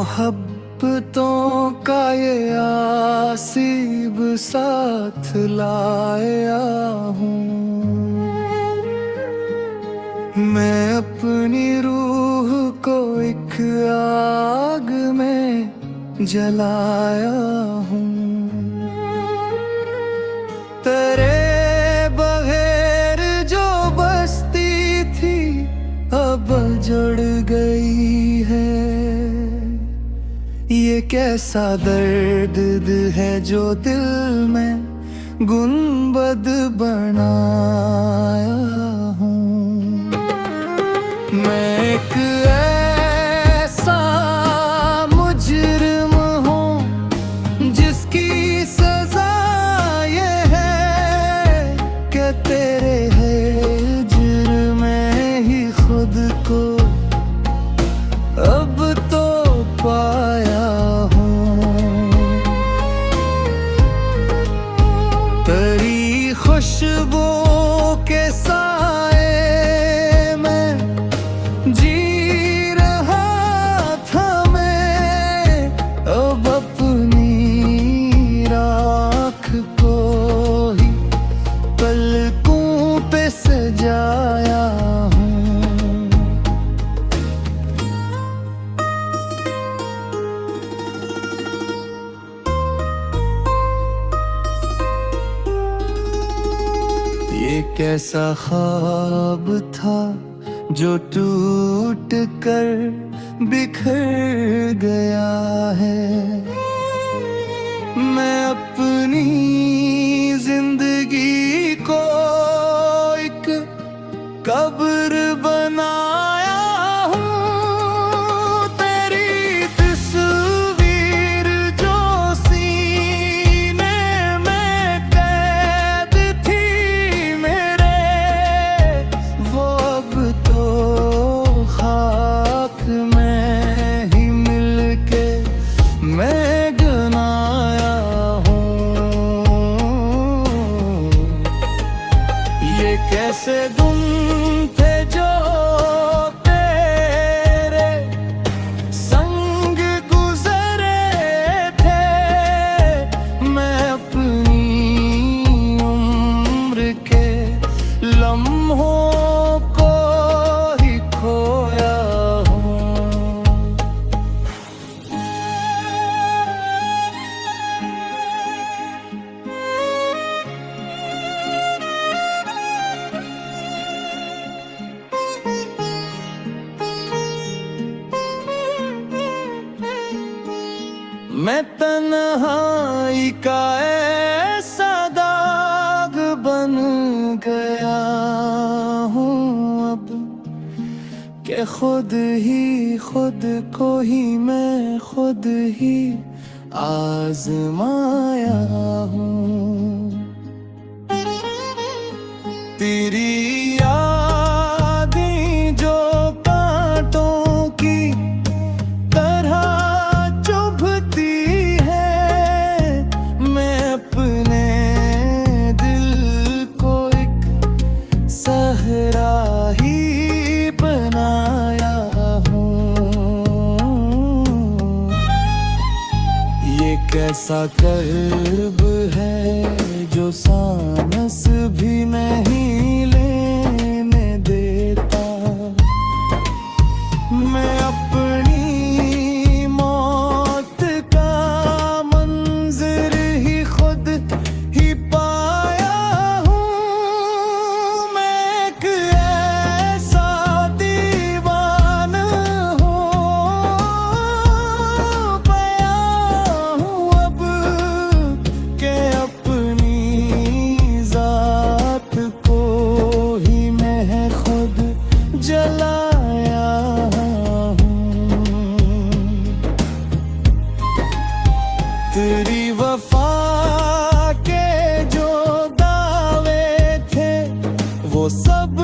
मोहब्बतों का ये आसीब साथ लाया हूँ। मैं अपनी रूह को एक आग में जलाया हूँ। तेरे बगैर जो बसती थी अब जुड़ गई है। ये कैसा दर्द है जो दिल में गुंबद बनाया हूँ। मैं एक ऐसा मुजरिम हूँ जिसकी सजा ये है कि तेरे हिज्र में ही खुद को अब तो पाया हूँ। तेरी खुशबू के साए में जी रहा था मैं। अब अपनी राख को ही पलकों पे सजाया हूँ। ये कैसा ख्वाब था जो टूट कर बिखर गया है। मैं अपनी जिंदगी को एक कब्र बनाया हूँ। तेरी तस्वीर जो सीने में कैद थी मेरे, वो अब तो खाक में ही मिलके मैं गनाया हूँ। ये कैसे गुम थे जो तेरे संग गुजरे थे। मैं अपनी उम्र के लम्हों को ही खोया हूँ। मैं तन्हाई का ऐसा दाग बन गया हूँ अब कि खुद को ही मैं खुद ही आजमाया हूँ। तेरी यादें जो कांटों की तरह चुभती है। मैं अपने दिल को एक सहरा ही बनाया हूँ। ये कैसा कर्ब है जो सांस भी नहीं लेने देता। मैं अपनी मौत का मंजर ही खुद ही पाया हूँ। मैं एक ऐसा दीवाना हो पाया हूँ अब के अपनी जात को ही मैं खुद जलाया हूँ। तेरी वफा के जो दावे थे वो सब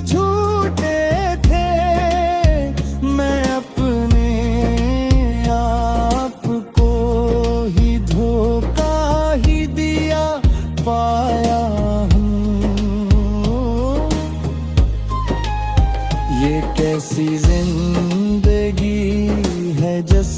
झूठे थे। मैं अपने आप को ही धोखा ही दिया पाया हूँ। ये कैसी जिंदगी है जिस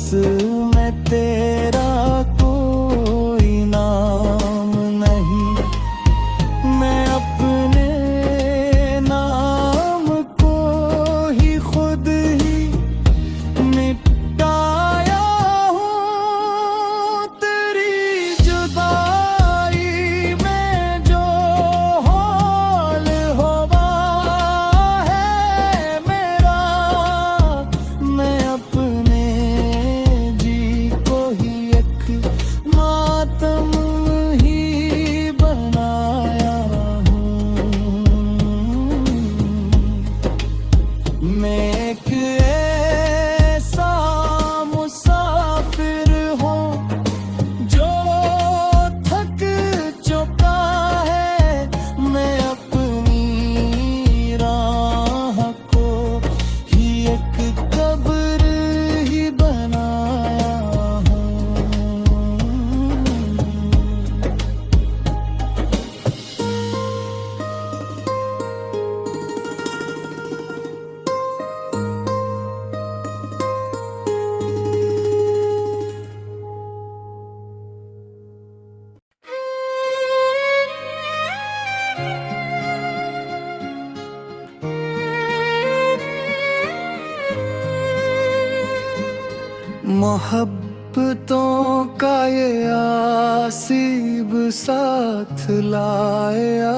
मोहब्बतों का ये आसीब साथ लाया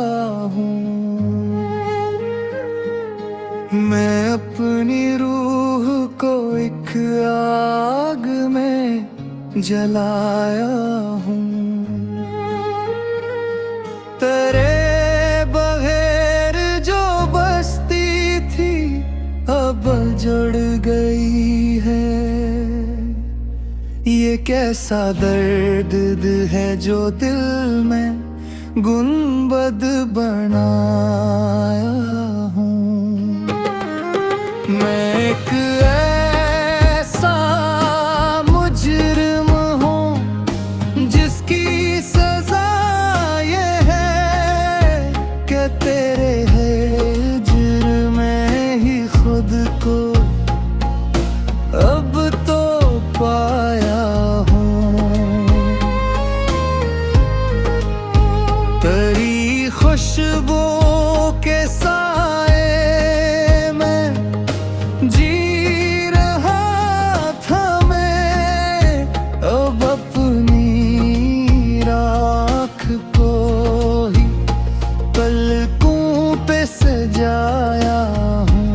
हूँ। मैं अपनी रूह को एक आग में जलाया हूँ। तेरे बगैर जो बसती थी अब जुड़ गई है। ये कैसा दर्द है जो दिल में गुंबद बनाया हूँ। मैं एक ऐसा मुजरिम हूँ जिसकी सजा ये है कि तेरे हिज्र में ही खुद को अब तो पाया हूँ। तेरी खुशबू के साए में जी रहा था मैं। अब अपनी राख को ही पलकों पे सजाया हूँ।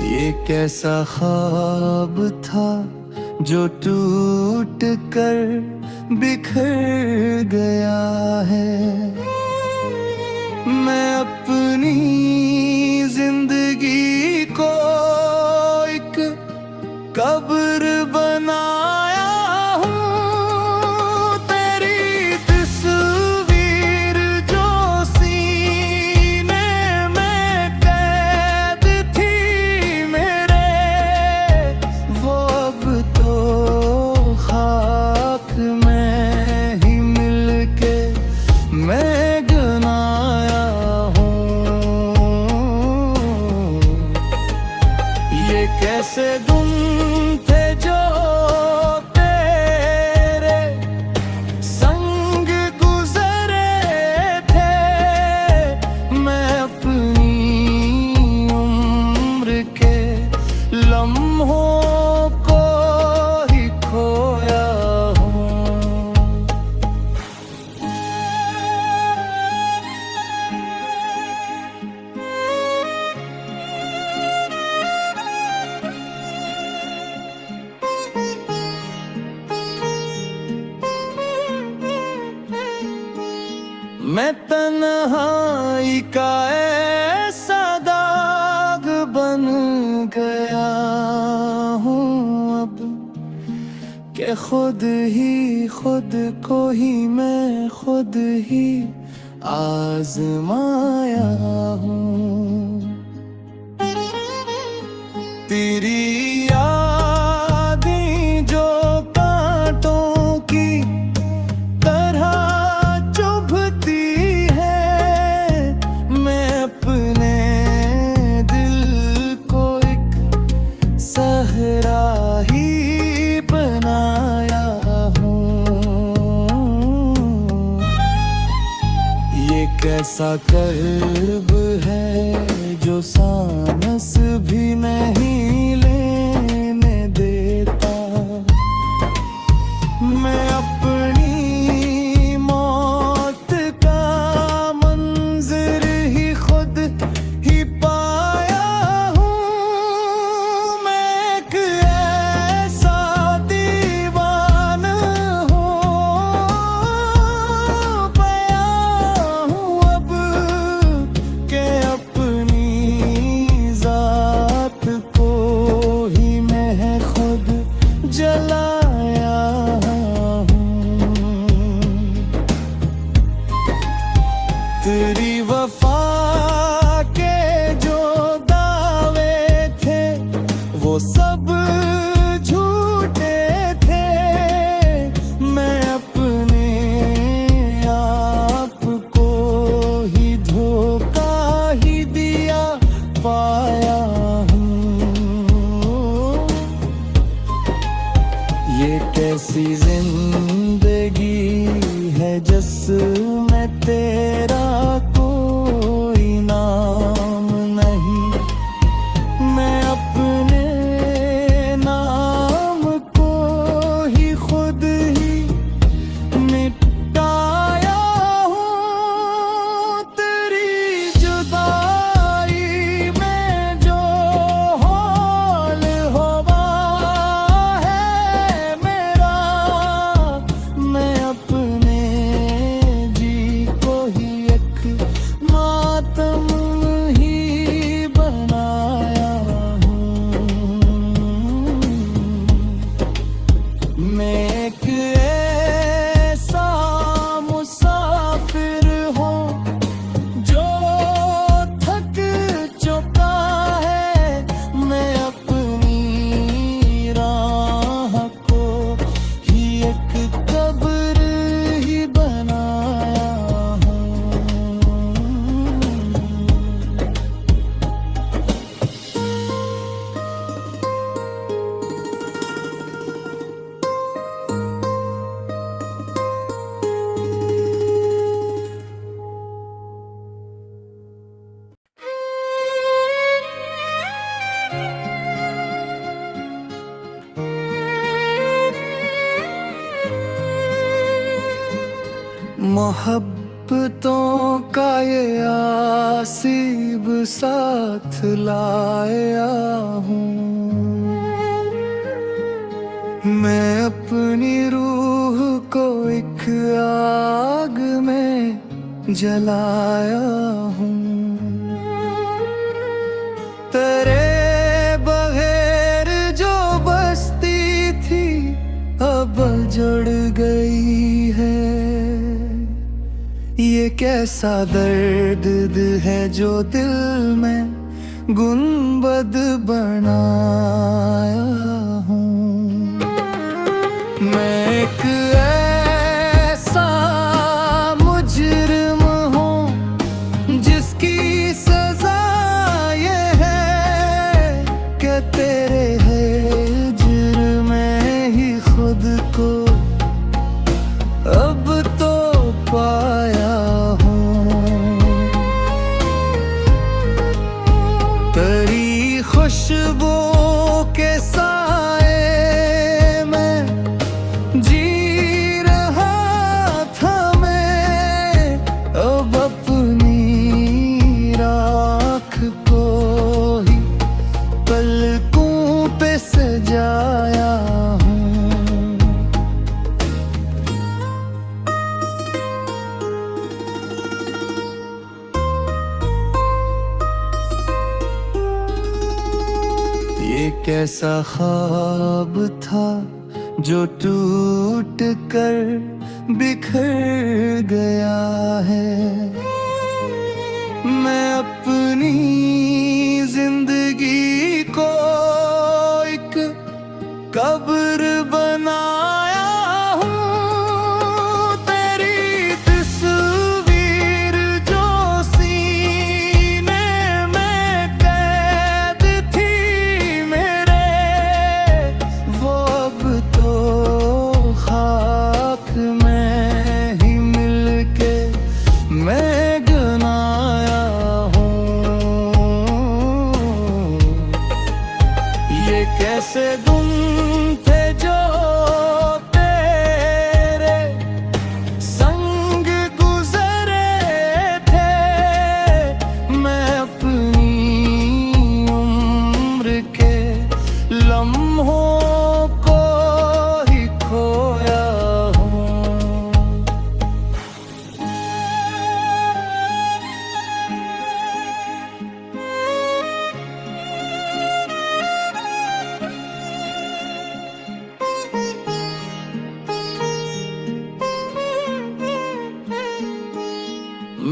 ये कैसा ख्वाब था जो टूट कर बिखर गया है। मैं अपनी जिंदगी को एक कब्र बनाया हूँ। तेरी तस्वीर जो सीने में कैद थी मेरे, वो अब तो खाक में ही मिलके मैं गनाया हूँ। ये कैसे दिन थे जो तेरे संग गुजरे थे। मैं अपनी उम्र के लम्हों को ही खोया हूँ। मैं तन्हाई का ऐसा दाग बन गया हूँ अब कि खुद को ही मैं खुद ही आजमाया हूँ। तेरी यादें जो कांटों की तरह चुभती है। मैं अपने दिल को एक सहरा ही बनाया हूँ। ये कैसा कर्ब है जो सांस भी नहीं लेने देता। मैं अपनी मौत का मंजर ही खुद ही पाया हूँ। मैं एक ऐसा दीवाना हो पाया हूँ अब के अपनी जात को मोहब्बतों का ये आसीब साथ लाया हूँ। मैं अपनी रूह को एक आग में जलाया हूँ। तेरे बगैर जो बस्ती थी अब जड़ गई है। ये कैसा दर्द है जो दिल में गुंबद बनाया हूँ। मैं एक ऐसा मुजरिम हूँ जिसकी सजा ये है कि तेरे हिज्र में ही खुद को अब तो पाया हूँ। तेरी खुशबू के साए में जी रहा था मैं। अब अपनी राख को ही पलकों पे सजाया हूँ। ये कैसा ख्वाब था जो टूट कर बिखर गया है। मैं अपनी जिंदगी को एक कब्र बनाया हूँ। तेरी तस्वीर जो सीने में कैद थी मेरे, वो अब तो खाक में ही मिलके मैं गनाया हूँ। ये कैसे दिन थे जो तेरे संग गुजरे थे। मैं अपनी उम्र के लम्हों को ही खोया हूँ।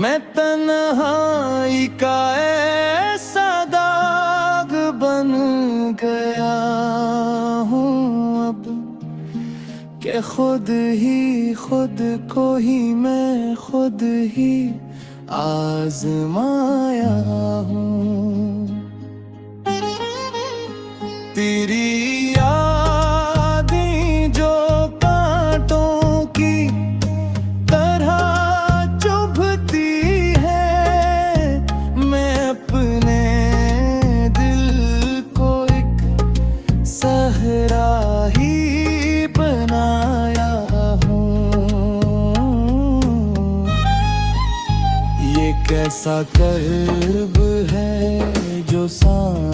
मैं तन्हाई का ऐसा दाग बन गया हूँ अब कि खुद को ही मैं खुद ही आजमाया हूँ। तेरी यादें जो कांटों की तरह चुभती है। मैं अपने दिल को एक सहरा ही बनाया हूँ। ये कैसा कर्ब है जो सांस